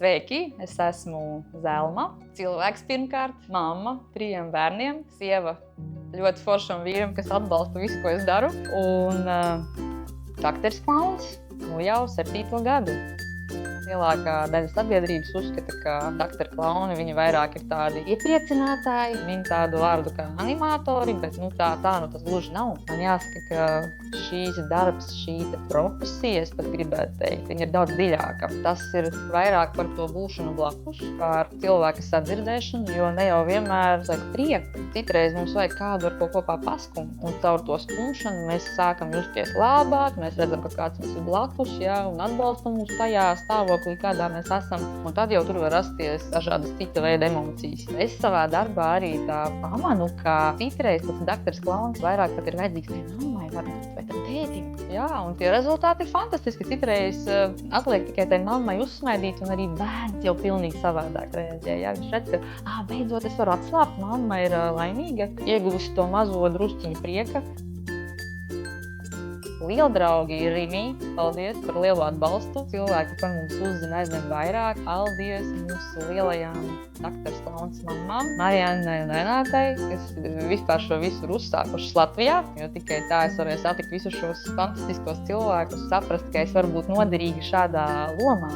Sveiki, es esmu Zelma. Cilvēks pirmkārt, mamma 3 bērniem, sieva ļoti foršam vīram, kas atbalsta visu, ko es daru. Un dakteris klauns jau 7. gadu. Lielākā daļa sabiedrības uzskata, ka dakteri klauni viņi vairāk ir tādi iepriecinātāji, viņi tādu vārdu kā animatori, bet tā tas gluži nav. Man jāsaka, ka šīs darbs, šī profesija, es pat gribētu teikt, viņa ir daudz dziļāka. Tas ir vairāk par to būšanu blakus, par cilvēka sadzirdēšanu, jo ne jau vienmēr vajag prieku. Citreiz mums vajag kādu ar ko kopā paskumt, un caur to skumšanu mēs sākam justies labāk, mēs redzam, ka kāds mums ir blakus, un atbalsta mūs tajā stāvoklī, kādā mēs esam, un tad jau tur var rasties dažādas cita veida emocijas. Es savā darbā arī tā pamanu, ka citreiz tas dakteris klauns vairāk pat ir vajadzīgs ne mammai, varbūt, vai tad tētim. Un tie rezultāti ir fantastiski. Citreiz atliek tikai tai mammai uzsmaidīt, un arī bērns jau pilnīgi savādāk reaģē. Viņš redz, ka beidzot es varu atslābt, mamma ir laimīga, ieguvusi to mazo drusciņu prieka. Lieldraugi ir Rimi. Paldies par lielo atbalstu. Cilvēki par mums uzzina aizvien vairāk. Paldies mūsu lielajām dakteris klauns mammām, Mariannai un Renātai, kas vispār šo visu ir uzsākušas Latvijā, jo tikai tā es varēju satikt visus šos fantastiskos cilvēkus, saprast, ka es varu būt noderīga šādā lomā.